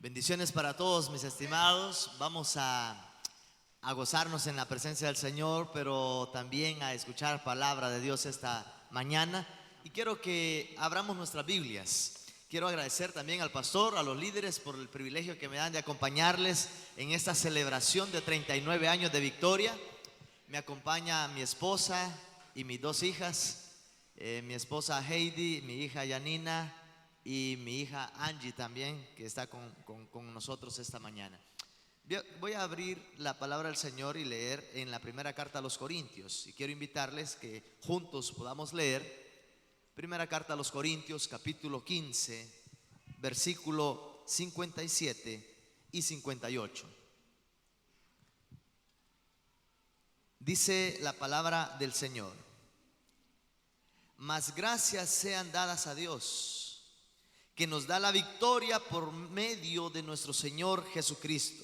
Bendiciones para todos, mis estimados. Vamos a gozarnos en la presencia del Señor, pero también a escuchar palabra de Dios esta mañana. Y quiero que abramos nuestras Biblias. Quiero agradecer también al pastor, a los líderes por el privilegio que me dan de acompañarles en esta celebración de 39 años de victoria. Me acompaña mi esposa y mis dos hijas, mi esposa Heidi, mi hija Yanina y mi hija Angie también, que está con nosotros esta mañana. Voy a abrir la palabra del Señor y leer en la primera carta a los Corintios. Y quiero invitarles que juntos podamos leer primera carta a los Corintios, capítulo 15, versículo 57 y 58. Dice la palabra del Señor: mas gracias sean dadas a Dios, que nos da la victoria por medio de nuestro Señor Jesucristo.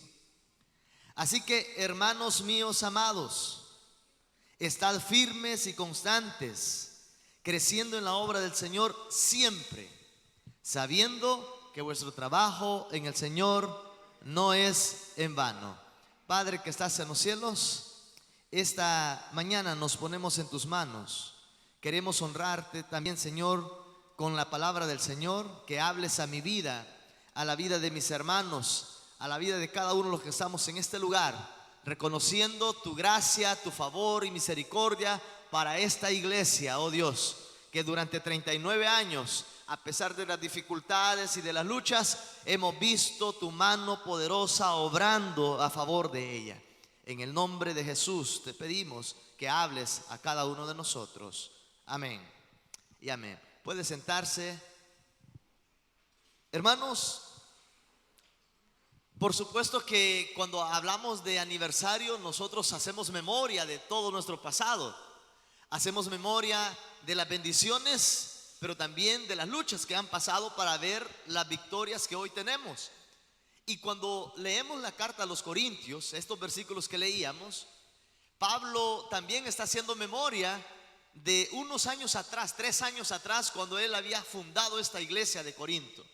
Así que, hermanos míos amados, estad firmes y constantes, creciendo en la obra del Señor siempre, sabiendo que vuestro trabajo en el Señor no es en vano. Padre que estás en los cielos, esta mañana nos ponemos en tus manos. Queremos honrarte también, Señor, con la palabra del Señor, que hables a mi vida, a la vida de mis hermanos, a la vida de cada uno de los que estamos en este lugar, reconociendo tu gracia, tu favor y misericordia para esta iglesia, oh Dios, que durante 39 años, a pesar de las dificultades y de las luchas, hemos visto tu mano poderosa obrando a favor de ella. En el nombre de Jesús te pedimos que hables a cada uno de nosotros. Amén y amén. Puede sentarse. Hermanos, por supuesto que cuando hablamos de aniversario, nosotros hacemos memoria de todo nuestro pasado. Hacemos memoria de las bendiciones, pero también de las luchas que han pasado para ver las victorias que hoy tenemos. Y cuando leemos la carta a los Corintios, estos versículos que leíamos, Pablo también está haciendo memoria de unos años atrás, 3 años atrás, cuando él había fundado esta iglesia de Corinto.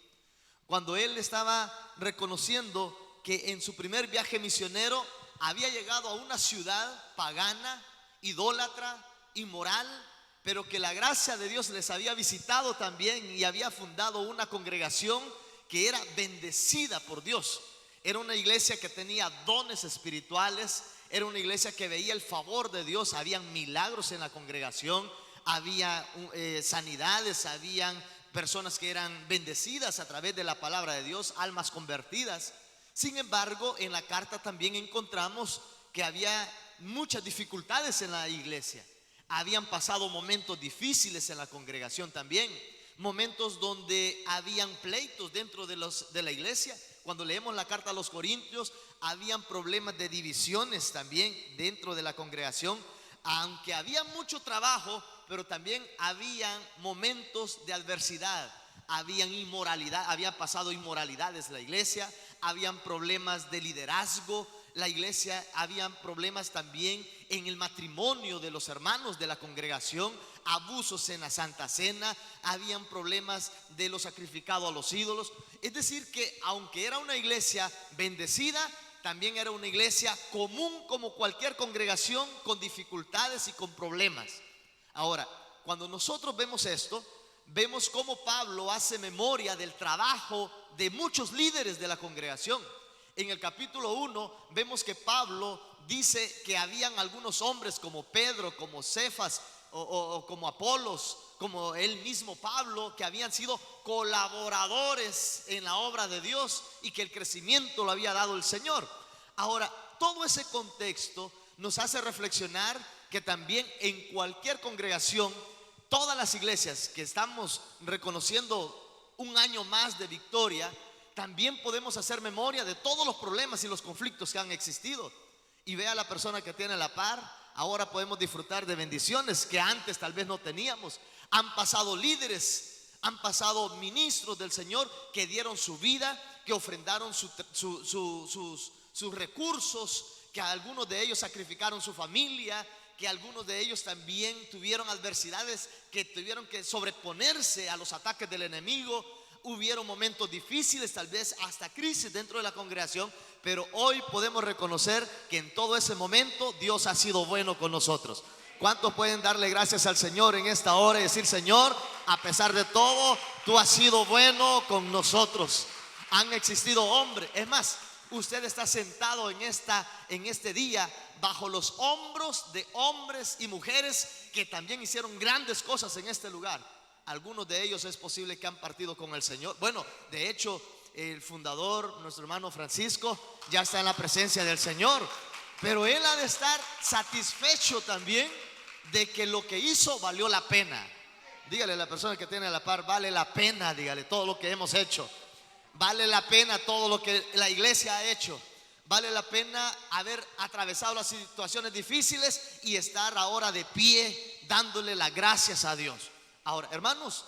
Cuando él estaba reconociendo que en su primer viaje misionero había llegado a una ciudad pagana, idólatra, inmoral, pero que la gracia de Dios les había visitado también y había fundado una congregación que era bendecida por Dios. Era una iglesia que tenía dones espirituales, era una iglesia que veía el favor de Dios, habían milagros en la congregación, había sanidades, habían personas que eran bendecidas a través de la palabra de Dios, almas convertidas. Sin embargo, en la carta también encontramos que había muchas dificultades en la iglesia. Habían pasado momentos difíciles en la congregación también, momentos donde habían pleitos dentro de la iglesia. Cuando leemos la carta a los Corintios, habían problemas de divisiones también dentro de la congregación. Aunque había mucho trabajo, pero también habían momentos de adversidad, habían inmoralidad, había pasado inmoralidades en la iglesia, habían problemas de liderazgo, la iglesia, habían problemas también en el matrimonio de los hermanos de la congregación, abusos en la Santa Cena, habían problemas de lo sacrificado a los ídolos. Es decir que aunque era una iglesia bendecida, también era una iglesia común como cualquier congregación, con dificultades y con problemas. Ahora, cuando nosotros vemos esto, vemos cómo Pablo hace memoria del trabajo de muchos líderes de la congregación. En el capítulo 1 vemos que Pablo dice que habían algunos hombres como Pedro, como Cefas o como Apolos, como él mismo Pablo, que habían sido colaboradores en la obra de Dios y que el crecimiento lo había dado el Señor. Ahora, todo ese contexto nos hace reflexionar que también en cualquier congregación, todas las iglesias que estamos reconociendo un año más de victoria, también podemos hacer memoria de todos los problemas y los conflictos que han existido. Y vea a la persona que tiene a la par, ahora podemos disfrutar de bendiciones que antes tal vez no teníamos. Han pasado líderes, han pasado ministros del Señor que dieron su vida, que ofrendaron sus recursos, que algunos de ellos sacrificaron su familia, que algunos de ellos también tuvieron adversidades, que tuvieron que sobreponerse a los ataques del enemigo. hubieron momentos difíciles, tal vez hasta crisis dentro de la congregación, pero hoy podemos reconocer que en todo ese momento Dios ha sido bueno con nosotros. ¿Cuántos pueden darle gracias al Señor en esta hora y decir: Señor, a pesar de todo, tú has sido bueno con nosotros? Han existido hombres, es más, usted está sentado en este día bajo los hombros de hombres y mujeres que también hicieron grandes cosas en este lugar. Algunos de ellos es posible que han partido con el Señor. Bueno, de hecho, el fundador, nuestro hermano Francisco, ya está en la presencia del Señor. Pero él ha de estar satisfecho también de que lo que hizo valió la pena. Dígale a la persona que tiene a la par: vale la pena, dígale, todo lo que hemos hecho. Vale la pena todo lo que la iglesia ha hecho. Vale la pena haber atravesado las situaciones difíciles y estar ahora de pie dándole las gracias a Dios. Ahora, hermanos,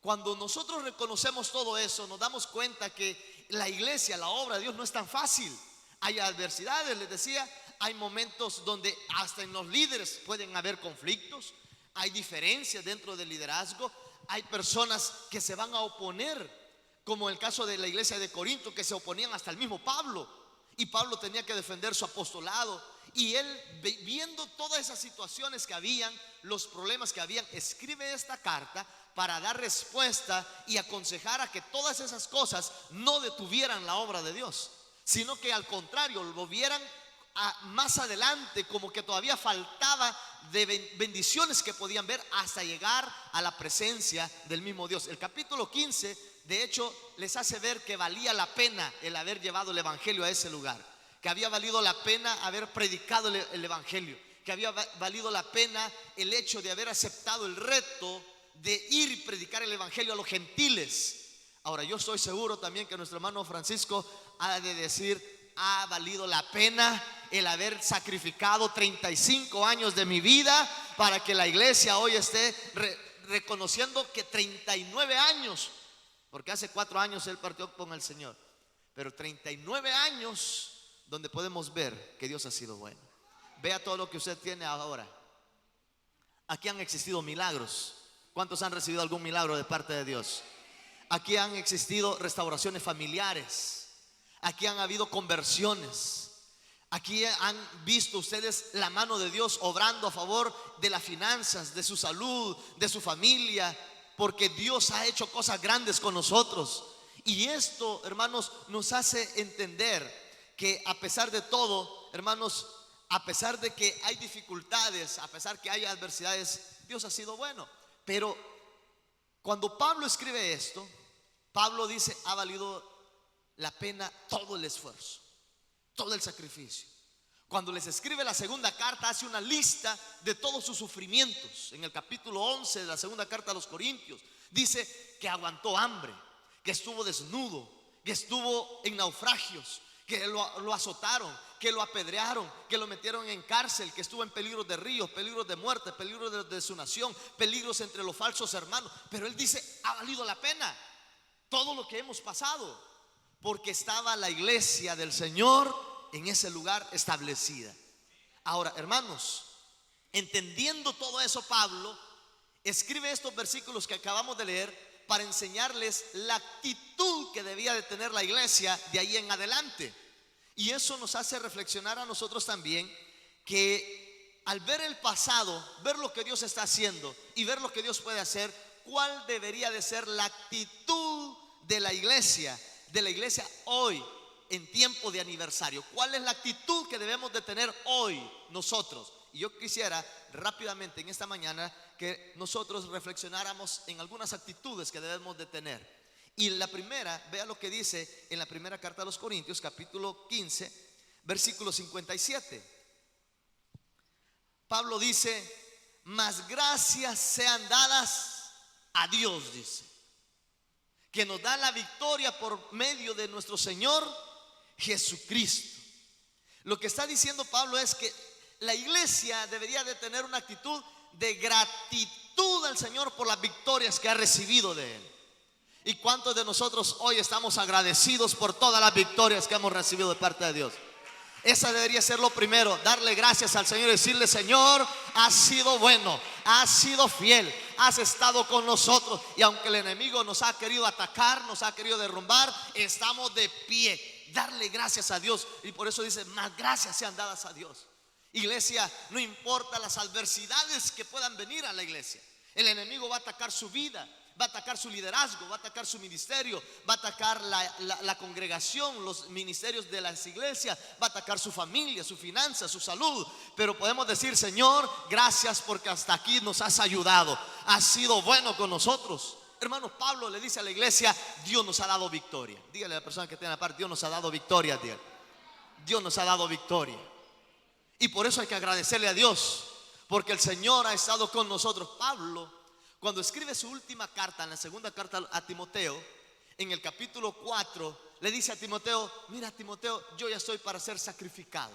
cuando nosotros reconocemos todo eso, nos damos cuenta que la iglesia, la obra de Dios no es tan fácil. Hay adversidades, les decía, hay momentos donde hasta en los líderes pueden haber conflictos, hay diferencias dentro del liderazgo, hay personas que se van a oponer, como el caso de la iglesia de Corinto, que se oponían hasta el mismo Pablo, y Pablo tenía que defender su apostolado, y él, viendo todas esas situaciones que habían, los problemas que habían, escribe esta carta para dar respuesta y aconsejar a que todas esas cosas no detuvieran la obra de Dios, sino que al contrario lo vieran más adelante, como que todavía faltaba de bendiciones que podían ver hasta llegar a la presencia del mismo Dios. El capítulo 15, de hecho, les hace ver que valía la pena el haber llevado el evangelio a ese lugar, que había valido la pena haber predicado el evangelio, que había valido la pena el hecho de haber aceptado el reto de ir y predicar el evangelio a los gentiles. Ahora, yo estoy seguro también que nuestro hermano Francisco ha de decir: ha valido la pena el haber sacrificado 35 años de mi vida para que la iglesia hoy esté reconociendo que 39 años, porque hace 4 años él partió con el Señor, pero 39 años donde podemos ver que Dios ha sido bueno. Vea todo lo que usted tiene ahora. Aquí han existido milagros. ¿Cuántos han recibido algún milagro de parte de Dios? Aquí han existido restauraciones familiares. Aquí han habido conversiones. Aquí han visto ustedes la mano de Dios obrando a favor de las finanzas, de su salud, de su familia, porque Dios ha hecho cosas grandes con nosotros. Y esto, hermanos, nos hace entender que a pesar de todo, hermanos, a pesar de que hay dificultades, a pesar que hay adversidades, Dios ha sido bueno. Pero cuando Pablo escribe esto, Pablo dice: ha valido la pena todo el esfuerzo, todo el sacrificio. Cuando les escribe la segunda carta, hace una lista de todos sus sufrimientos. En el capítulo 11 de la segunda carta a los Corintios, dice que aguantó hambre, que estuvo desnudo, que estuvo en naufragios, que lo azotaron, que lo apedrearon, que lo metieron en cárcel, que estuvo en peligros de ríos, peligros de muerte, peligros de desolación, peligros entre los falsos hermanos. Pero él dice: ha valido la pena todo lo que hemos pasado, porque estaba la iglesia del Señor en ese lugar establecida. Ahora, hermanos, entendiendo todo eso, Pablo escribe estos versículos que acabamos de leer para enseñarles la actitud que debía de tener la iglesia de ahí en adelante. Y eso nos hace reflexionar a nosotros también, que al ver el pasado, ver lo que Dios está haciendo y ver lo que Dios puede hacer, ¿cuál debería de ser la actitud de la iglesia hoy en tiempo de aniversario? ¿Cuál es la actitud que debemos de tener hoy nosotros? Y yo quisiera rápidamente en esta mañana que nosotros reflexionáramos en algunas actitudes que debemos de tener. Y la primera, vea lo que dice en la primera carta a los Corintios, capítulo 15, versículo 57. Pablo dice: mas gracias sean dadas a Dios, dice, que nos da la victoria por medio de nuestro Señor Jesucristo. Lo que está diciendo Pablo es que la iglesia debería de tener una actitud de gratitud al Señor por las victorias que ha recibido de Él. ¿Y cuántos de nosotros hoy estamos agradecidos por todas las victorias que hemos recibido de parte de Dios? Esa debería ser lo primero, darle gracias al Señor y decirle: Señor, has sido bueno, has sido fiel, has estado con nosotros. Y aunque el enemigo nos ha querido atacar, nos ha querido derrumbar, estamos de pie. Darle gracias a Dios. Y por eso dice, más gracias sean dadas a Dios. Iglesia, no importa las adversidades que puedan venir a la iglesia. El enemigo va a atacar su vida, va a atacar su liderazgo, va a atacar su ministerio, va a atacar la congregación, los ministerios de las iglesias, va a atacar su familia, su finanza, su salud. Pero podemos decir, Señor, gracias porque hasta aquí nos has ayudado, has sido bueno con nosotros. Hermanos, Pablo le dice a la iglesia, Dios nos ha dado victoria. Dígale a la persona que tiene la par, Dios nos ha dado victoria. Dios nos ha dado victoria. Y por eso hay que agradecerle a Dios, porque el Señor ha estado con nosotros. Pablo, cuando escribe su última carta, en la segunda carta a Timoteo, en el capítulo 4, le dice a Timoteo, mira Timoteo, yo ya estoy para ser sacrificado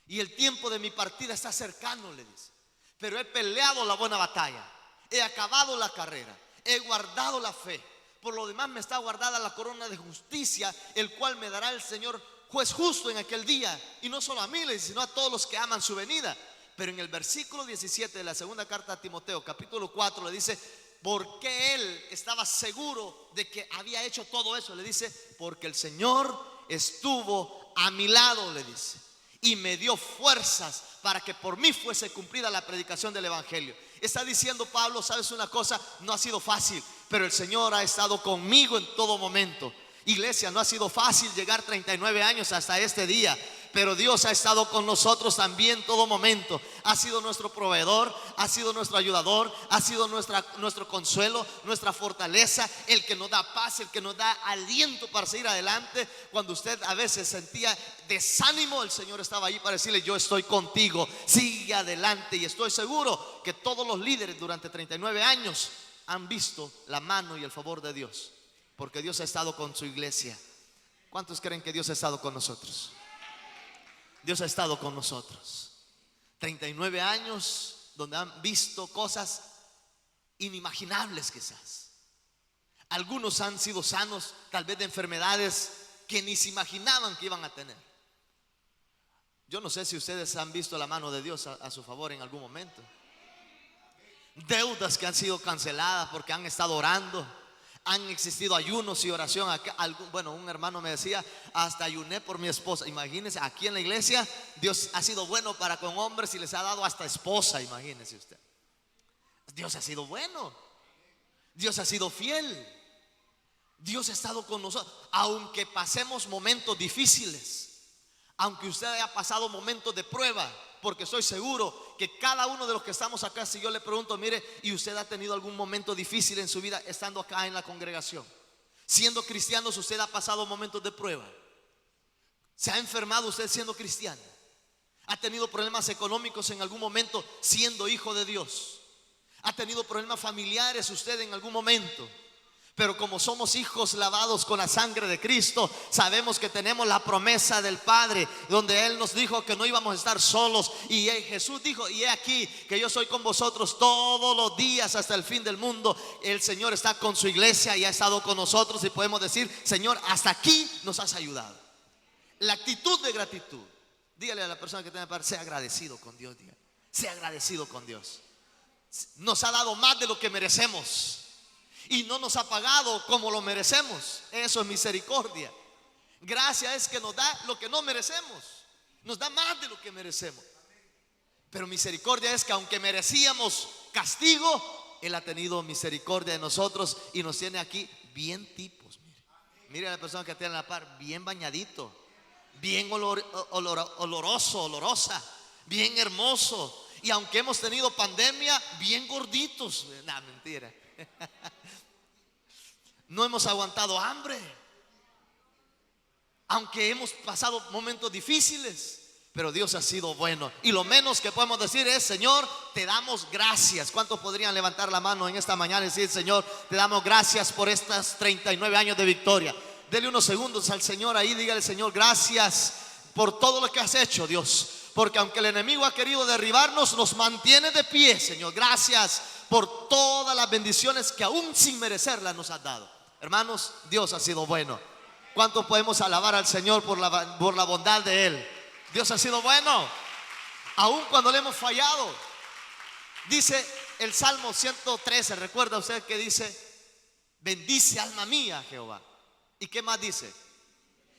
y el tiempo de mi partida está cercano, le dice. Pero he peleado la buena batalla, he acabado la carrera, he guardado la fe. Por lo demás me está guardada la corona de justicia, el cual me dará el Señor juez justo en aquel día. Y no solo a mí, sino a todos los que aman su venida. Pero en el versículo 17 de la segunda carta a Timoteo, capítulo 4, le dice, porque él estaba seguro de que había hecho todo eso. Le dice, porque el Señor estuvo a mi lado, le dice, y me dio fuerzas para que por mí fuese cumplida la predicación del evangelio. Está diciendo Pablo, sabes una cosa, no ha sido fácil, pero el Señor ha estado conmigo en todo momento. Iglesia, no ha sido fácil llegar 39 años hasta este día, pero Dios ha estado con nosotros también en todo momento. Ha sido nuestro proveedor, ha sido nuestro ayudador, ha sido nuestro consuelo, nuestra fortaleza, el que nos da paz, el que nos da aliento para seguir adelante. Cuando usted a veces sentía desánimo, el Señor estaba ahí para decirle, yo estoy contigo, sigue adelante. Y estoy seguro que todos los líderes durante 39 años han visto la mano y el favor de Dios, porque Dios ha estado con su iglesia. ¿Cuántos creen que Dios ha estado con nosotros? Dios ha estado con nosotros. 39 años donde han visto cosas inimaginables quizás. Algunos han sido sanos tal vez de enfermedades que ni se imaginaban que iban a tener. Yo no sé si ustedes han visto la mano de Dios a su favor en algún momento. Deudas que han sido canceladas porque han estado orando. Han existido ayunos y oración. Bueno, un hermano me decía, hasta ayuné por mi esposa. Imagínense, aquí en la iglesia Dios ha sido bueno para con hombres y les ha dado hasta esposa. Imagínense usted. Dios ha sido bueno. Dios ha sido fiel. Dios ha estado con nosotros. Aunque pasemos momentos difíciles, aunque usted haya pasado momentos de prueba, porque estoy seguro que cada uno de los que estamos acá, si yo le pregunto, mire, ¿y usted ha tenido algún momento difícil en su vida estando acá en la congregación? Siendo cristianos, usted ha pasado momentos de prueba. ¿Se ha enfermado usted siendo cristiano? ¿Ha tenido problemas económicos en algún momento siendo hijo de Dios? ¿Ha tenido problemas familiares usted en algún momento? Pero como somos hijos lavados con la sangre de Cristo, sabemos que tenemos la promesa del Padre, donde Él nos dijo que no íbamos a estar solos. Y Jesús dijo, y he aquí que yo soy con vosotros todos los días hasta el fin del mundo. El Señor está con su iglesia y ha estado con nosotros, y podemos decir, Señor, hasta aquí nos has ayudado. La actitud de gratitud. Dígale a la persona que tiene par, sea agradecido con Dios. Dígale, sea agradecido con Dios. Nos ha dado más de lo que merecemos y no nos ha pagado como lo merecemos. Eso es misericordia. Gracia es que nos da lo que no merecemos, nos da más de lo que merecemos. Pero misericordia es que aunque merecíamos castigo, Él ha tenido misericordia de nosotros y nos tiene aquí bien tipos. Mire a la persona que tiene a la par, bien bañadito, bien olorosa, bien hermoso. Y aunque hemos tenido pandemia, bien gorditos. No, mentira. No hemos aguantado hambre, aunque hemos pasado momentos difíciles, pero Dios ha sido bueno. Y lo menos que podemos decir es, Señor, te damos gracias. ¿Cuántos podrían levantar la mano en esta mañana y decir, Señor, te damos gracias por estas 39 años de victoria? Dele unos segundos al Señor ahí, dígale, Señor, gracias por todo lo que has hecho, Dios, porque aunque el enemigo ha querido derribarnos, nos mantiene de pie, Señor. Gracias por todas las bendiciones que aún sin merecerlas nos has dado. Hermanos, Dios ha sido bueno. ¿Cuántos podemos alabar al Señor por la bondad de Él? Dios ha sido bueno, aun cuando le hemos fallado. Dice el Salmo 113, recuerda usted que dice: bendice alma mía Jehová. ¿Y qué más dice?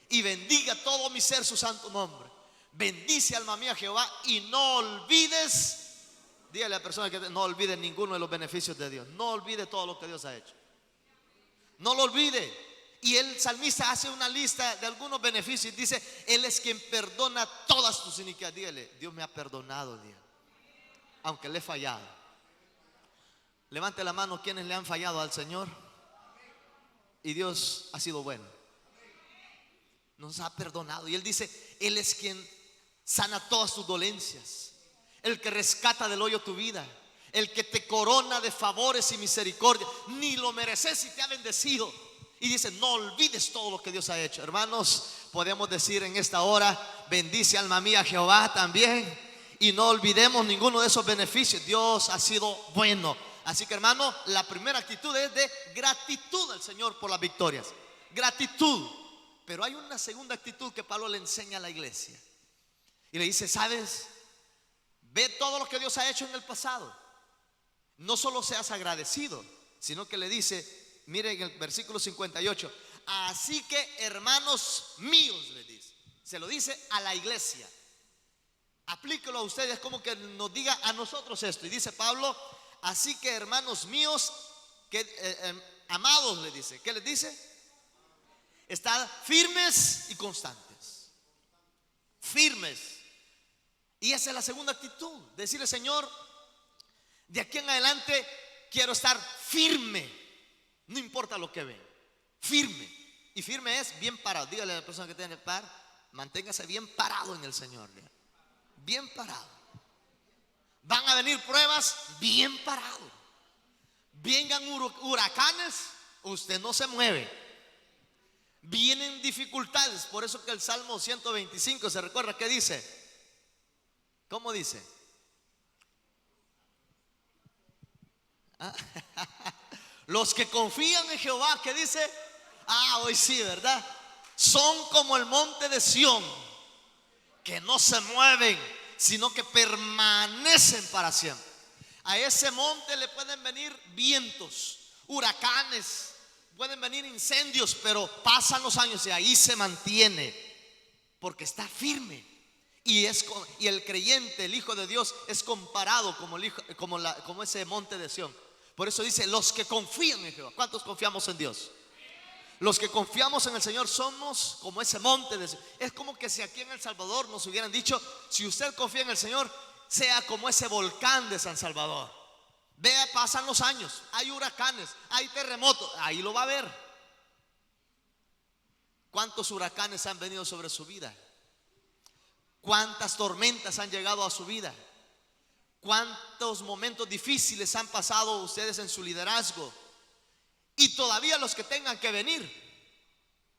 Y bendiga todo mi ser su santo nombre. Bendice alma mía Jehová y no olvides. Dígale a la persona que no olvide ninguno de los beneficios de Dios. No olvide todo lo que Dios ha hecho. No lo olvide. Y el salmista hace una lista de algunos beneficios y dice: Él es quien perdona todas tus iniquidades. Dígale: Dios me ha perdonado, Dios, aunque le he fallado. Levante la mano quienes le han fallado al Señor. Y Dios ha sido bueno, nos ha perdonado. Y Él dice: Él es quien sana todas tus dolencias, el que rescata del hoyo tu vida, el que te corona de favores y misericordia. Ni lo mereces y te ha bendecido. Y dice: no olvides todo lo que Dios ha hecho. Hermanos, podemos decir en esta hora: bendice alma mía Jehová también, y no olvidemos ninguno de esos beneficios. Dios ha sido bueno. Así que, hermano, la primera actitud es de gratitud al Señor por las victorias. Gratitud. Pero hay una segunda actitud que Pablo le enseña a la iglesia. Y le dice: ¿sabes? Ve todo lo que Dios ha hecho en el pasado. No solo seas agradecido, sino que le dice, mire en el versículo 58: así que, hermanos míos, le dice. Se lo dice a la iglesia. Aplíquelo a ustedes, como que nos diga a nosotros esto. Y dice Pablo: así que, hermanos míos, amados, le dice. ¿Qué les dice? Estad firmes y constantes. Firmes. Y esa es la segunda actitud. Decirle: Señor, de aquí en adelante quiero estar firme. No importa lo que venga. Firme. Y firme es bien parado. Dígale a la persona que tiene par: manténgase bien parado en el Señor. Bien parado. Van a venir pruebas, bien parado. Vengan huracanes, usted no se mueve. Vienen dificultades. Por eso que el Salmo 125, ¿se recuerda qué dice? ¿Cómo dice? Los que confían en Jehová, ¿qué dice? Hoy sí, ¿verdad? Son como el monte de Sión, que no se mueven, sino que permanecen para siempre. A ese monte le pueden venir vientos, huracanes, pueden venir incendios, pero pasan los años y ahí se mantiene, porque está firme. Y el creyente, el Hijo de Dios, es comparado como ese monte de Sión. Por eso dice: los que confían en Jehová. ¿Cuántos confiamos en Dios? Los que confiamos en el Señor somos como ese monte de Sión. Es como que si aquí en El Salvador nos hubieran dicho: si usted confía en el Señor, sea como ese volcán de San Salvador. Vea, pasan los años, hay huracanes, hay terremotos, ahí lo va a ver. ¿Cuántos huracanes han venido sobre su vida? ¿Cuántas tormentas han llegado a su vida? ¿Cuántos momentos difíciles han pasado ustedes en su liderazgo? Y todavía los que tengan que venir.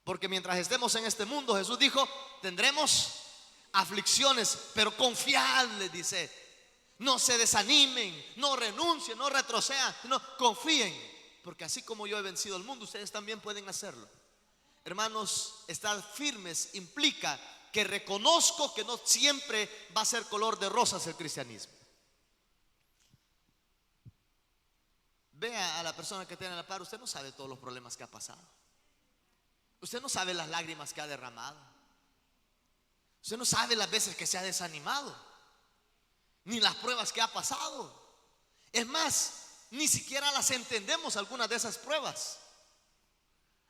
Porque mientras estemos en este mundo, Jesús dijo: tendremos aflicciones, pero confiad, les dice. No se desanimen, no renuncien, no retrocedan, no, confíen. Porque así como yo he vencido el mundo, ustedes también pueden hacerlo. Hermanos, estar firmes implica que reconozco que no siempre va a ser color de rosas el cristianismo. Vea a la persona que tiene a la par: usted no sabe todos los problemas que ha pasado. Usted no sabe las lágrimas que ha derramado. Usted no sabe las veces que se ha desanimado, ni las pruebas que ha pasado. Es más, ni siquiera las entendemos algunas de esas pruebas.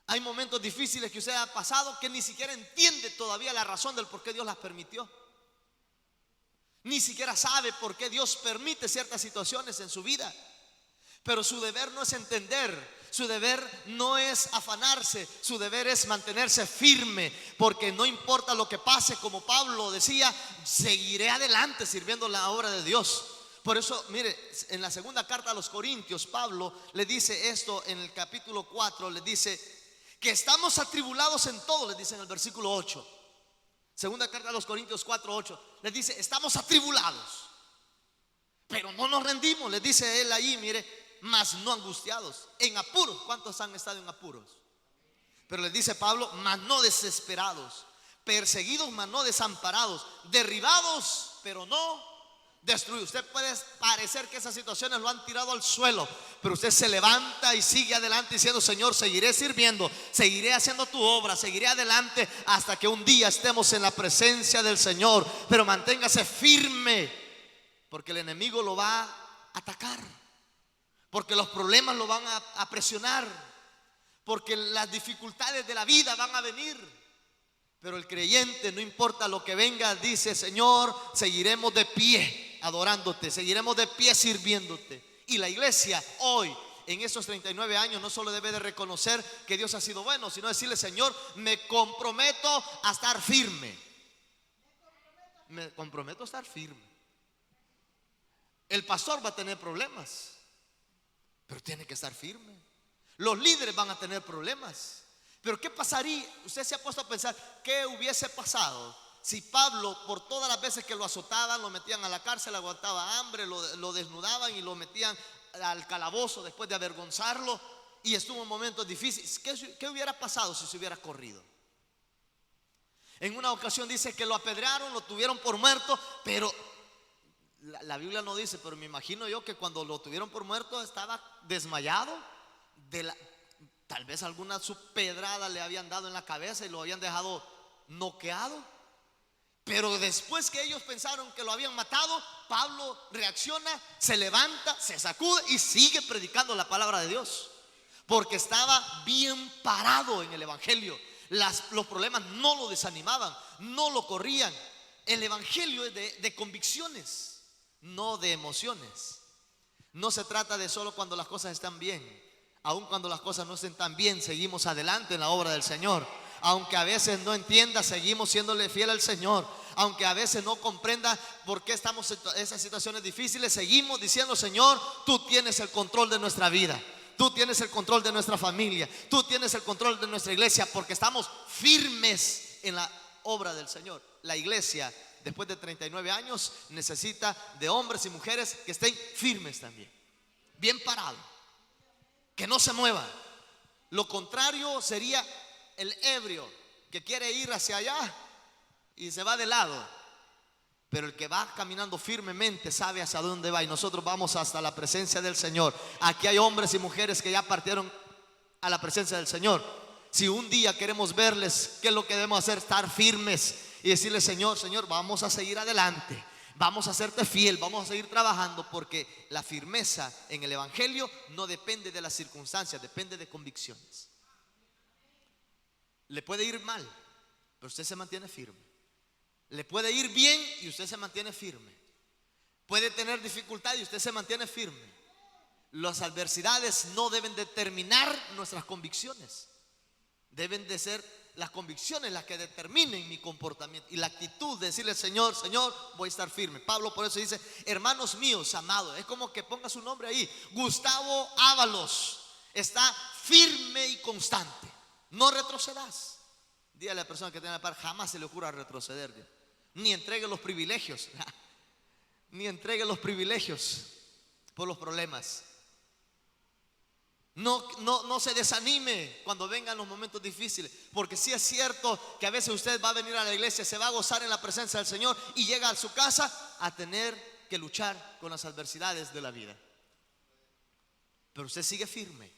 Hay momentos difíciles que usted ha pasado que ni siquiera entiende todavía la razón del por qué Dios las permitió. Ni siquiera sabe por qué Dios permite ciertas situaciones en su vida. Pero su deber no es entender, su deber no es afanarse, su deber es mantenerse firme, porque no importa lo que pase, como Pablo decía: seguiré adelante sirviendo la obra de Dios. Por eso, mire, en la segunda carta a los Corintios, Pablo le dice esto en el capítulo 4, le dice que estamos atribulados en todo, les dice en el versículo 8. Segunda carta a los Corintios 4:8, les dice: estamos atribulados, pero no nos rendimos, les dice él ahí, mire, mas no angustiados, en apuros. ¿Cuántos han estado en apuros? Pero les dice Pablo: mas no desesperados, perseguidos mas no desamparados, derribados pero no destruido. Usted puede parecer que esas situaciones lo han tirado al suelo, pero usted se levanta y sigue adelante diciendo: Señor, seguiré sirviendo, seguiré haciendo tu obra, seguiré adelante hasta que un día estemos en la presencia del Señor. Pero manténgase firme, porque el enemigo lo va a atacar, porque los problemas lo van a presionar, porque las dificultades de la vida van a venir. Pero el creyente, no importa lo que venga, dice: Señor, seguiremos de pie adorándote, seguiremos de pie sirviéndote. Y la iglesia hoy, en estos 39 años, no solo debe de reconocer que Dios ha sido bueno, sino decirle: Señor, me comprometo a estar firme. Me comprometo a estar firme. El pastor va a tener problemas, pero tiene que estar firme. Los líderes van a tener problemas, pero ¿qué pasaría? Usted se ha puesto a pensar qué hubiese pasado si Pablo, por todas las veces que lo azotaban, lo metían a la cárcel, aguantaba hambre, lo desnudaban y lo metían al calabozo después de avergonzarlo, y estuvo en momentos difíciles? ¿Qué hubiera pasado si se hubiera corrido? En una ocasión dice que lo apedrearon, lo tuvieron por muerto, pero la Biblia no dice, pero me imagino yo que cuando lo tuvieron por muerto estaba desmayado tal vez alguna pedrada le habían dado en la cabeza y lo habían dejado noqueado. Pero después que ellos pensaron que lo habían matado, Pablo reacciona, se levanta, se sacude y sigue predicando la palabra de Dios, porque estaba bien parado en el evangelio. Los problemas no lo desanimaban, no lo corrían. El evangelio es de convicciones, no de emociones. No se trata de solo cuando las cosas están bien. Aun cuando las cosas no estén tan bien, seguimos adelante en la obra del Señor. Aunque a veces no entienda, seguimos siéndole fiel al Señor. Aunque a veces no comprenda por qué estamos en esas situaciones difíciles, seguimos diciendo: Señor, tú tienes el control de nuestra vida, tú tienes el control de nuestra familia, tú tienes el control de nuestra iglesia, porque estamos firmes en la obra del Señor. La iglesia, después de 39 años, necesita de hombres y mujeres que estén firmes también, bien parados, que no se muevan. Lo contrario sería el ebrio que quiere ir hacia allá y se va de lado. Pero el que va caminando firmemente sabe hacia dónde va, y nosotros vamos hasta la presencia del Señor. Aquí hay hombres y mujeres que ya partieron a la presencia del Señor. Si un día queremos verles, ¿qué es lo que debemos hacer? Estar firmes y decirle: Señor, Señor, vamos a seguir adelante, vamos a serte fiel, vamos a seguir trabajando, porque la firmeza en el evangelio no depende de las circunstancias, depende de convicciones. Le puede ir mal, pero usted se mantiene firme. Le puede ir bien y usted se mantiene firme. Puede tener dificultad y usted se mantiene firme. Las adversidades no deben determinar nuestras convicciones. Deben de ser las convicciones las que determinen mi comportamiento y la actitud de decirle: Señor, Señor, voy a estar firme. Pablo por eso dice: hermanos míos amados. Es como que ponga su nombre ahí: Gustavo Ábalos. Está firme y constante, no retrocedas. Dígale a la persona que tiene la par: jamás se le ocurra retroceder, ni entregue los privilegios, ni entregue los privilegios por los problemas. No se desanime cuando vengan los momentos difíciles, porque sí es cierto que a veces usted va a venir a la iglesia, se va a gozar en la presencia del Señor, y llega a su casa a tener que luchar con las adversidades de la vida. Pero usted sigue firme.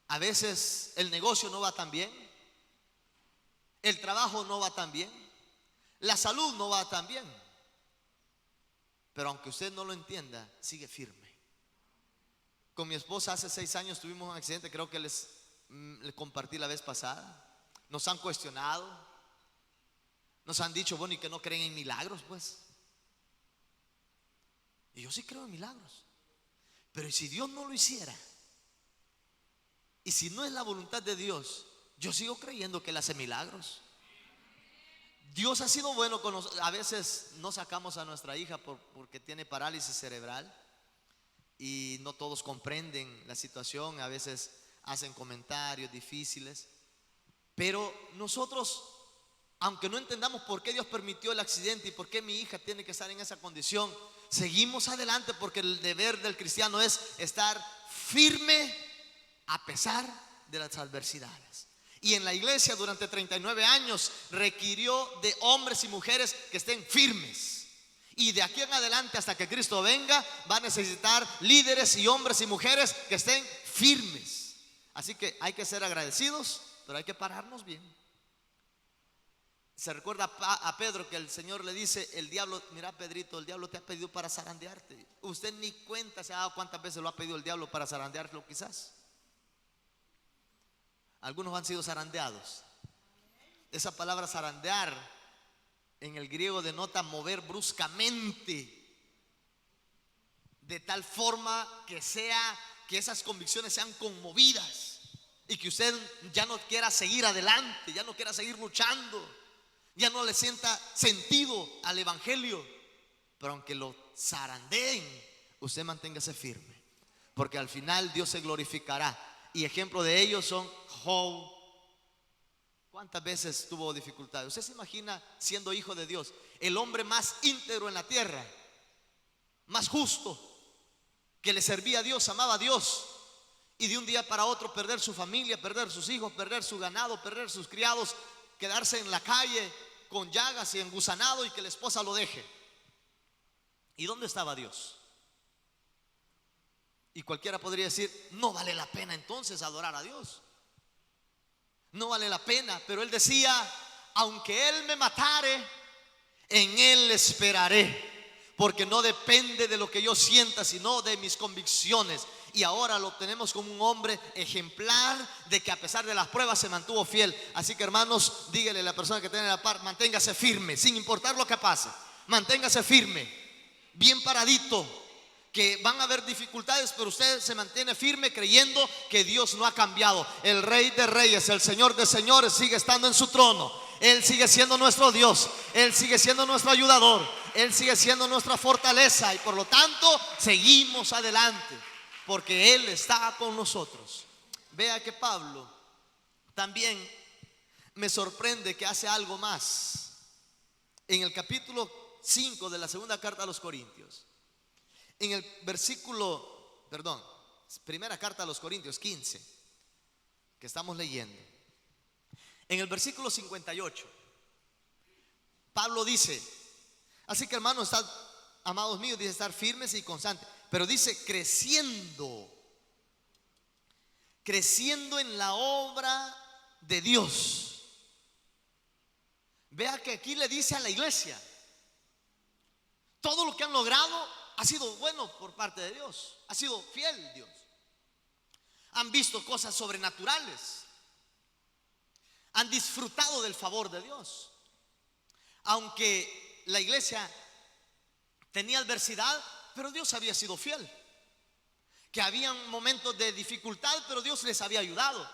A veces el negocio no va tan bien, el trabajo no va tan bien, la salud no va tan bien, pero aunque usted no lo entienda, sigue firme. Con mi esposa hace 6 años tuvimos un accidente, creo que les compartí la vez pasada. Nos han cuestionado, nos han dicho: bueno, ¿y que no creen en milagros? Pues, y yo sí creo en milagros, pero ¿y si Dios no lo hiciera? Y si no es la voluntad de Dios, yo sigo creyendo que Él hace milagros. Dios ha sido bueno con nosotros. A veces no sacamos a nuestra hija porque tiene parálisis cerebral, y no todos comprenden la situación. A veces hacen comentarios difíciles, pero nosotros, aunque no entendamos por qué Dios permitió el accidente y por qué mi hija tiene que estar en esa condición, seguimos adelante, porque el deber del cristiano es estar firme a pesar de las adversidades. Y en la iglesia durante 39 años requirió de hombres y mujeres que estén firmes. Y de aquí en adelante hasta que Cristo venga va a necesitar líderes y hombres y mujeres que estén firmes. Así que hay que ser agradecidos, pero hay que pararnos bien. Se recuerda a Pedro que el Señor le dice, el diablo, mira Pedrito, el diablo te ha pedido para zarandearte. Usted ni cuenta se ha dado cuántas veces lo ha pedido el diablo para zarandearlo quizás. Algunos han sido zarandeados. Esa palabra zarandear en el griego denota mover bruscamente, de tal forma que esas convicciones sean conmovidas y que usted ya no quiera seguir adelante, ya no quiera seguir luchando, ya no le sienta sentido al evangelio. Pero aunque lo zarandeen, usted manténgase firme, porque al final Dios se glorificará. Y ejemplo de ellos son Job. ¿Cuántas veces tuvo dificultades? Usted se imagina siendo hijo de Dios, el hombre más íntegro en la tierra, más justo, que le servía a Dios, amaba a Dios, y de un día para otro perder su familia, perder sus hijos, perder su ganado, perder sus criados, quedarse en la calle con llagas y engusanado y que la esposa lo deje. ¿Y dónde estaba Dios? Y cualquiera podría decir, no vale la pena entonces adorar a Dios. No vale la pena, pero él decía, aunque él me matare, en él esperaré, porque no depende de lo que yo sienta, sino de mis convicciones. Y ahora lo tenemos como un hombre ejemplar, de que a pesar de las pruebas se mantuvo fiel. Así que hermanos, dígale a la persona que tiene a la par, manténgase firme, sin importar lo que pase. Manténgase firme, bien paradito, que van a haber dificultades, pero usted se mantiene firme creyendo que Dios no ha cambiado. El Rey de Reyes, el Señor de Señores sigue estando en su trono. Él sigue siendo nuestro Dios, Él sigue siendo nuestro ayudador, Él sigue siendo nuestra fortaleza, y por lo tanto seguimos adelante, porque Él está con nosotros. Vea que Pablo también me sorprende que hace algo más. En el capítulo 5 de la segunda carta a los Corintios, en el primera carta a los Corintios 15, que estamos leyendo, en el versículo 58, Pablo dice, así que hermanos, amados míos, dice estar firmes y constantes, pero dice creciendo en la obra de Dios. Vea que aquí le dice a la iglesia, todo lo que han logrado ha sido bueno por parte de Dios, ha sido fiel Dios. Han visto cosas sobrenaturales, han disfrutado del favor de Dios. Aunque la iglesia tenía adversidad, pero Dios había sido fiel. Que habían momentos de dificultad, pero Dios les había ayudado.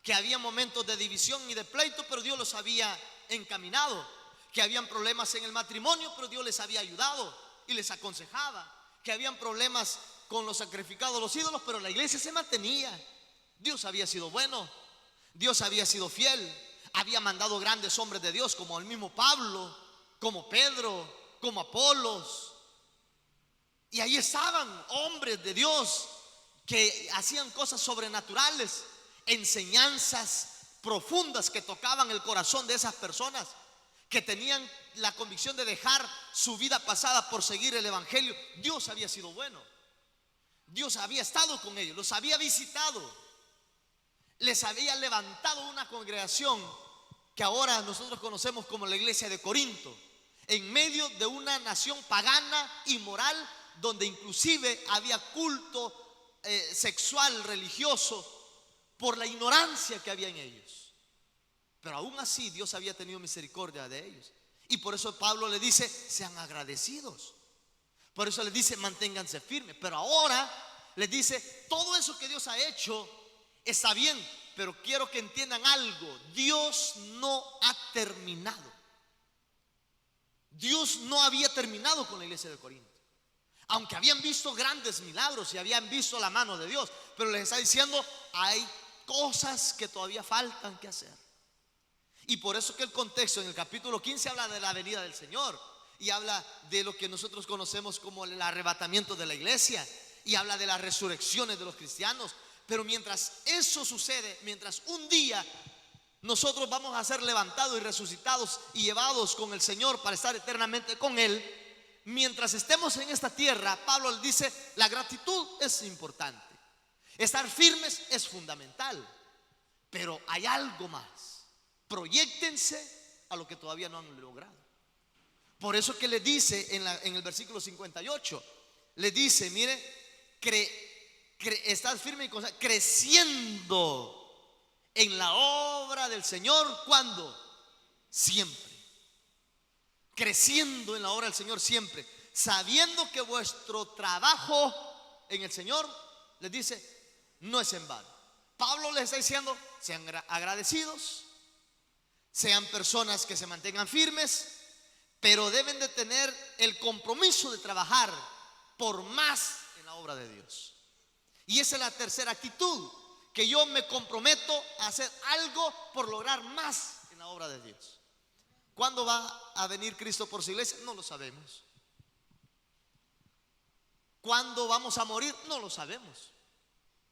Que había momentos de división y de pleito, pero Dios los había encaminado. Que habían problemas en el matrimonio, pero Dios les había ayudado y les aconsejaba. Que habían problemas con los sacrificados, los ídolos, pero la iglesia se mantenía. Dios había sido bueno, Dios había sido fiel, había mandado grandes hombres de Dios como el mismo Pablo, como Pedro, como Apolos. Y ahí estaban hombres de Dios que hacían cosas sobrenaturales, enseñanzas profundas que tocaban el corazón de esas personas, que tenían la convicción de dejar su vida pasada por seguir el evangelio. Dios había sido bueno, Dios había estado con ellos, los había visitado, les había levantado una congregación que ahora nosotros conocemos como la iglesia de Corinto, en medio de una nación pagana, inmoral, donde inclusive había culto sexual, religioso, por la ignorancia que había en ellos. Pero aún así Dios había tenido misericordia de ellos. Y por eso Pablo le dice, sean agradecidos. Por eso les dice, manténganse firmes. Pero ahora les dice, todo eso que Dios ha hecho está bien, pero quiero que entiendan algo. Dios no ha terminado. Dios no había terminado con la iglesia de Corinto. Aunque habían visto grandes milagros y habían visto la mano de Dios, pero les está diciendo, hay cosas que todavía faltan que hacer. Y por eso que el contexto en el capítulo 15 habla de la venida del Señor, y habla de lo que nosotros conocemos como el arrebatamiento de la iglesia, y habla de las resurrecciones de los cristianos. Pero mientras eso sucede, mientras un día nosotros vamos a ser levantados y resucitados y llevados con el Señor para estar eternamente con Él, mientras estemos en esta tierra, Pablo le dice, la gratitud es importante. Estar firmes es fundamental. Pero hay algo más. Proyéctense a lo que todavía no han logrado. Por eso que le dice en el versículo 58, le dice, mire, estás firme y creciendo en la obra del Señor. ¿Cuándo? Siempre. Creciendo en la obra del Señor siempre, sabiendo que vuestro trabajo en el Señor, les dice, no es en vano. Pablo les está diciendo, sean agradecidos, sean personas que se mantengan firmes, pero deben de tener el compromiso de trabajar por más en la obra de Dios. Y esa es la tercera actitud, que yo me comprometo a hacer algo por lograr más en la obra de Dios. ¿Cuándo va a venir Cristo por su iglesia? No lo sabemos. ¿Cuándo vamos a morir? No lo sabemos.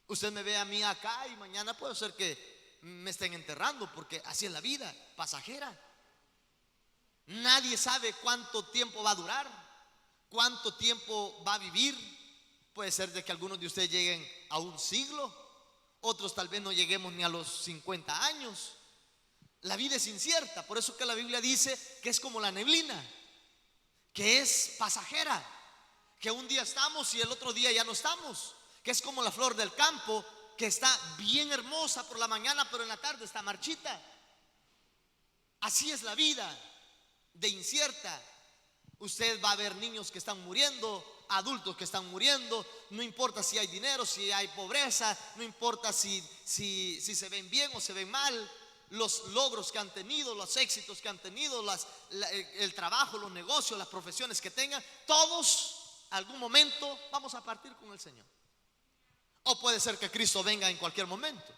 Usted me ve a mí acá y mañana puede ser que me estén enterrando, porque así es la vida, pasajera. Nadie sabe cuánto tiempo va a durar, cuánto tiempo va a vivir. Puede ser de que algunos de ustedes lleguen a un siglo, otros tal vez no lleguemos ni a los 50 años. La vida es incierta, por eso que la Biblia dice que es como la neblina, que es pasajera, que un día estamos y el otro día ya no estamos, que es como la flor del campo, que está bien hermosa por la mañana, pero en la tarde está marchita. Así es la vida, de incierta. Usted va a ver niños que están muriendo, adultos que están muriendo. No importa si hay dinero, si hay pobreza, no importa si se ven bien o se ven mal. Los logros que han tenido, los éxitos que han tenido, el trabajo, los negocios, las profesiones que tengan, todos algún momento vamos a partir con el Señor. O puede ser que Cristo venga en cualquier momento.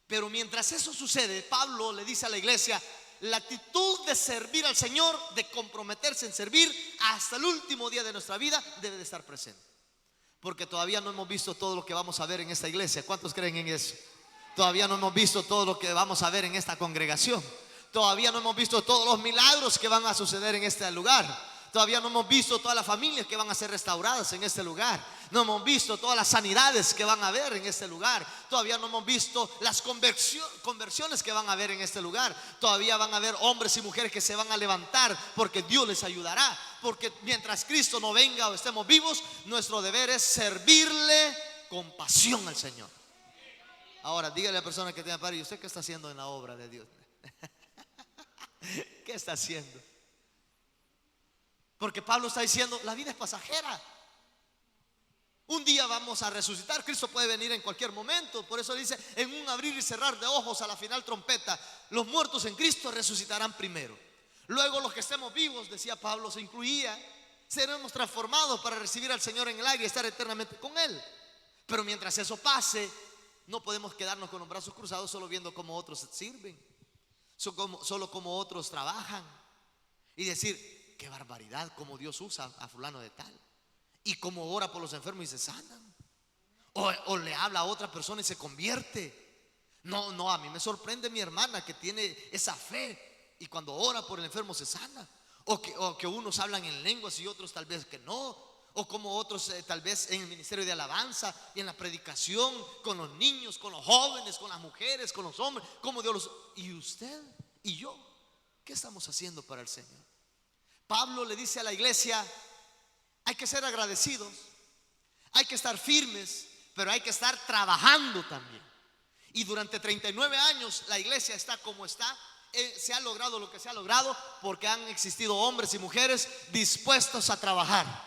Pero mientras eso sucede, Pablo le dice a la iglesia, la actitud de servir al Señor, de comprometerse en servir hasta el último día de nuestra vida, debe de estar presente. Porque todavía no hemos visto todo lo que vamos a ver en esta iglesia. ¿Cuántos creen en eso? Todavía no hemos visto todo lo que vamos a ver en esta congregación. Todavía no hemos visto todos los milagros que van a suceder en este lugar. Todavía no hemos visto todas las familias que van a ser restauradas en este lugar. No hemos visto todas las sanidades que van a haber en este lugar. Todavía no hemos visto las conversiones que van a haber en este lugar. Todavía van a haber hombres y mujeres que se van a levantar, porque Dios les ayudará. Porque mientras Cristo no venga o estemos vivos, nuestro deber es servirle con pasión al Señor. Ahora dígale a la persona que tiene par, ¿y usted qué está haciendo en la obra de Dios? ¿Qué está haciendo? Porque Pablo está diciendo, la vida es pasajera. Un día vamos a resucitar. Cristo puede venir en cualquier momento. Por eso dice, en un abrir y cerrar de ojos a la final trompeta, los muertos en Cristo resucitarán primero. Luego los que estemos vivos, decía Pablo, se incluía, seremos transformados para recibir al Señor en el aire y estar eternamente con Él. Pero mientras eso pase, no podemos quedarnos con los brazos cruzados solo viendo cómo otros sirven, solo como otros trabajan, y decir, qué barbaridad cómo Dios usa a fulano de tal, y cómo ora por los enfermos y se sanan, o le habla a otra persona y se convierte. No, a mí me sorprende mi hermana que tiene esa fe y cuando ora por el enfermo se sana, o que unos hablan en lenguas y otros tal vez que no, o como otros tal vez en el ministerio de alabanza y en la predicación, con los niños, con los jóvenes, con las mujeres, con los hombres, como Dios los... ¿Y usted y yo qué estamos haciendo para el Señor? Pablo le dice a la iglesia, hay que ser agradecidos, hay que estar firmes, pero hay que estar trabajando también. Y durante 39 años la iglesia está como está. Se ha logrado lo que se ha logrado porque han existido hombres y mujeres dispuestos a trabajar.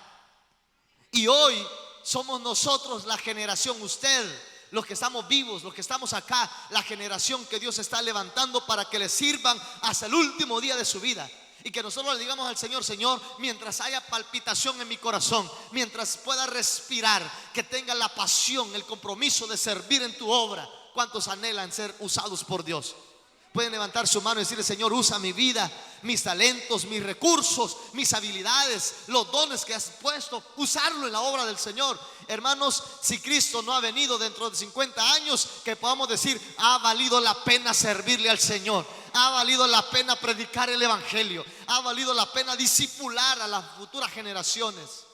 Y hoy somos nosotros la generación, usted, los que estamos vivos, los que estamos acá, la generación que Dios está levantando para que le sirvan hasta el último día de su vida. Y que nosotros le digamos al Señor, Señor, mientras haya palpitación en mi corazón, mientras pueda respirar, que tenga la pasión, el compromiso de servir en tu obra. ¿Cuántos anhelan ser usados por Dios? Pueden levantar su mano y decirle, Señor, usa mi vida, mis talentos, mis recursos, mis habilidades, los dones que has puesto, usarlo en la obra del Señor. Hermanos, si Cristo no ha venido dentro de 50 años, que podamos decir, ha valido la pena servirle al Señor, Ha valido la pena predicar el evangelio. Ha valido la pena discipular a las futuras generaciones.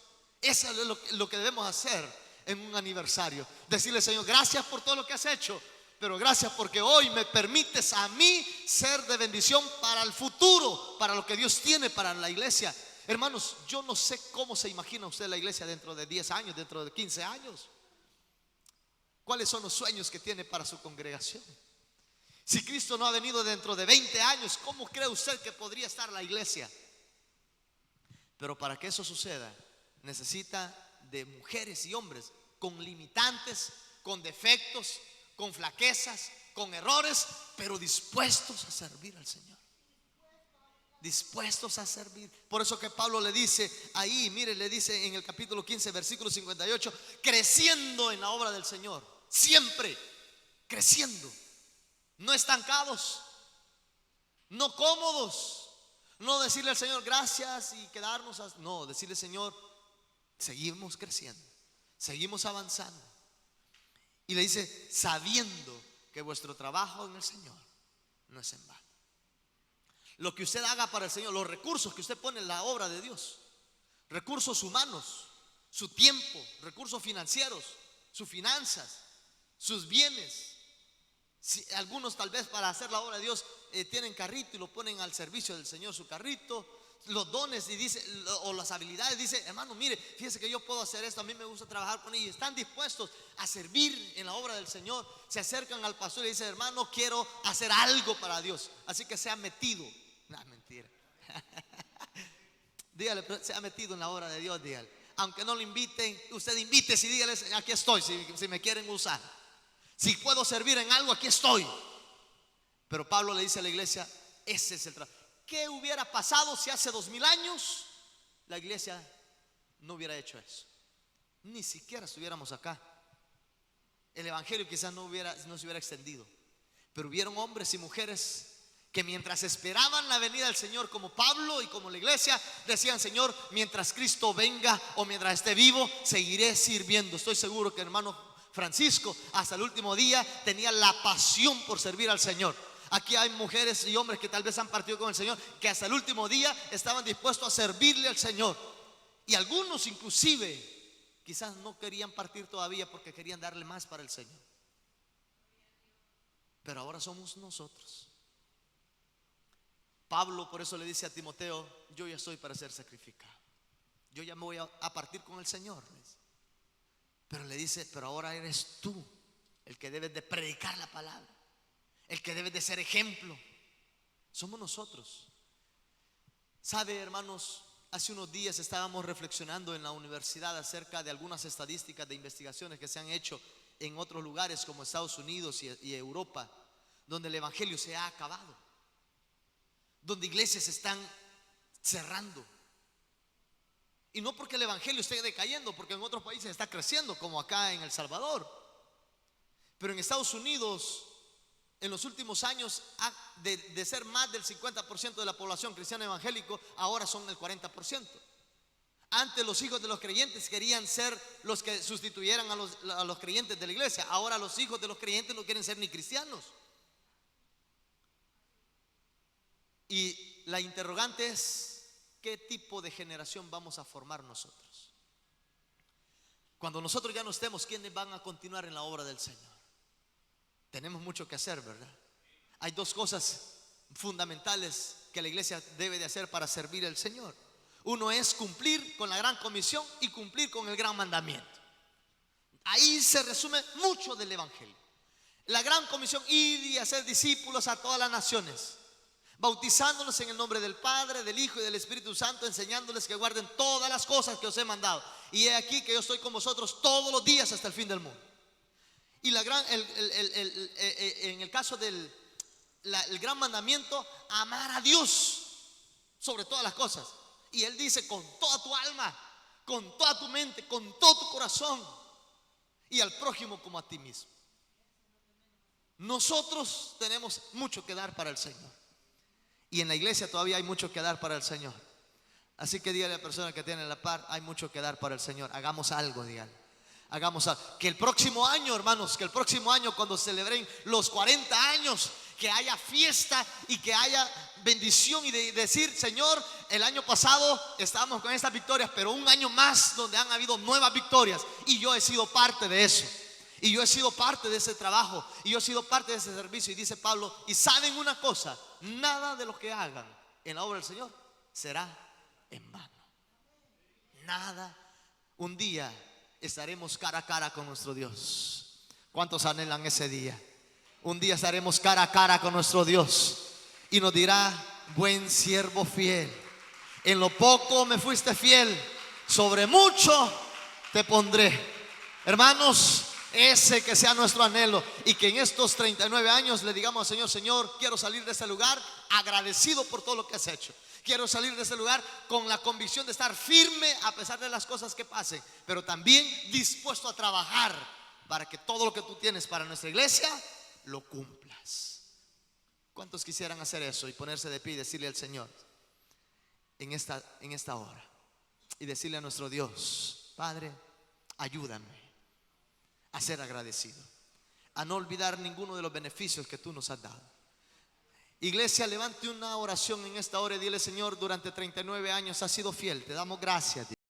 Eso es lo que debemos hacer en un aniversario. Decirle: Señor, gracias por todo lo que has hecho, pero gracias porque hoy me permites a mí ser de bendición para el futuro, para lo que Dios tiene para la iglesia. Hermanos, yo no sé cómo se imagina usted la iglesia dentro de 10 años, dentro de 15 años. ¿Cuáles son los sueños que tiene para su congregación? Si Cristo no ha venido dentro de 20 años, ¿cómo cree usted que podría estar la iglesia? Pero para que eso suceda, necesita de mujeres y hombres con limitantes, con defectos, con flaquezas, con errores, pero dispuestos a servir al Señor. Dispuestos a servir. Por eso que Pablo le dice ahí, mire, le dice en el capítulo 15, versículo 58, creciendo en la obra del Señor, siempre creciendo, no estancados, no cómodos, no decirle al Señor gracias y quedarnos, no, decirle: Señor, seguimos creciendo, seguimos avanzando. Y le dice: sabiendo que vuestro trabajo en el Señor no es en vano. Lo que usted haga para el Señor, los recursos que usted pone en la obra de Dios, recursos humanos, su tiempo, recursos financieros, sus finanzas, sus bienes. Si algunos tal vez para hacer la obra de Dios tienen carrito y lo ponen al servicio del Señor, su carrito, los dones y dice, o las habilidades, dice: hermano, mire, fíjese que yo puedo hacer esto, a mí me gusta trabajar con ellos. Están dispuestos a servir en la obra del Señor. Se acercan al pastor y dicen: hermano, quiero hacer algo para Dios, así que se ha metido. No, mentira. Dígale: se ha metido en la obra de Dios, dígale. Aunque no lo inviten, usted invite y dígale: aquí estoy, si me quieren usar. Si puedo servir en algo, aquí estoy. Pero Pablo le dice a la iglesia: ese es el trabajo. ¿Qué hubiera pasado si hace 2000 años la iglesia no hubiera hecho eso? Ni siquiera estuviéramos acá. El evangelio quizás no se hubiera extendido. Pero hubieron hombres y mujeres que mientras esperaban la venida del Señor, como Pablo y como la iglesia, decían: Señor, mientras Cristo venga o mientras esté vivo, seguiré sirviendo. Estoy seguro que el hermano Francisco hasta el último día tenía la pasión por servir al Señor. Aquí hay mujeres y hombres que tal vez han partido con el Señor, que hasta el último día estaban dispuestos a servirle al Señor. Y algunos inclusive quizás no querían partir todavía porque querían darle más para el Señor. Pero ahora somos nosotros. Pablo por eso le dice a Timoteo: yo ya estoy para ser sacrificado, yo ya me voy a partir con el Señor. Pero le dice: pero ahora eres tú el que debes de predicar la palabra, el que debe de ser ejemplo. Somos nosotros. Sabe, hermanos, hace unos días estábamos reflexionando en la universidad acerca de algunas estadísticas de investigaciones que se han hecho en otros lugares como Estados Unidos y Europa, donde el evangelio se ha acabado, donde iglesias se están cerrando. Y no porque el evangelio esté decayendo, porque en otros países está creciendo, como acá en El Salvador. Pero en Estados Unidos, en los últimos años, de ser más del 50% de la población cristiana evangélico, ahora son el 40%. Antes los hijos de los creyentes querían ser los que sustituyeran a los creyentes de la iglesia. Ahora los hijos de los creyentes no quieren ser ni cristianos. Y la interrogante es: ¿qué tipo de generación vamos a formar nosotros? Cuando nosotros ya no estemos, ¿quiénes van a continuar en la obra del Señor? Tenemos mucho que hacer, ¿verdad? Hay dos cosas fundamentales que la iglesia debe de hacer para servir al Señor. Uno es cumplir con la gran comisión y cumplir con el gran mandamiento. Ahí se resume mucho del evangelio. La gran comisión: ir y hacer discípulos a todas las naciones, bautizándolos en el nombre del Padre, del Hijo y del Espíritu Santo, enseñándoles que guarden todas las cosas que os he mandado. Y he aquí que yo estoy con vosotros todos los días hasta el fin del mundo. Y en el caso del el gran mandamiento: amar a Dios sobre todas las cosas. Y Él dice: con toda tu alma, con toda tu mente, con todo tu corazón, y al prójimo como a ti mismo. Nosotros tenemos mucho que dar para el Señor. Y en la iglesia todavía hay mucho que dar para el Señor. Así que dígale a la persona que tiene la par: hay mucho que dar para el Señor. Hagamos algo, dígale. Hagamos algo. Que el próximo año, hermanos, que el próximo año, cuando celebren los 40 años, que haya fiesta y que haya bendición y de decir, Señor, el año pasado estábamos con estas victorias, pero un año más donde han habido nuevas victorias y yo he sido parte de eso. Y yo he sido parte de ese trabajo y yo he sido parte de ese servicio. Y dice Pablo, y saben una cosa, nada de lo que hagan en la obra del Señor será en vano. Nada. Un día estaremos cara a cara con nuestro Dios. ¿Cuántos anhelan ese día? Un día estaremos cara a cara con nuestro Dios y nos dirá, buen siervo fiel, en lo poco me fuiste fiel, sobre mucho te pondré. Hermanos, ese que sea nuestro anhelo, y que en estos 39 años le digamos al Señor, Señor, quiero salir de este lugar agradecido por todo lo que has hecho. Quiero salir de este lugar con la convicción de estar firme a pesar de las cosas que pasen, pero también dispuesto a trabajar para que todo lo que tú tienes para nuestra iglesia lo cumplas. ¿Cuántos quisieran hacer eso y ponerse de pie y decirle al Señor en esta hora y decirle a nuestro Dios, Padre, ayúdame a ser agradecido, a no olvidar ninguno de los beneficios que tú nos has dado? Iglesia, levante una oración en esta hora y dile, Señor, durante 39 años has sido fiel, te damos gracias.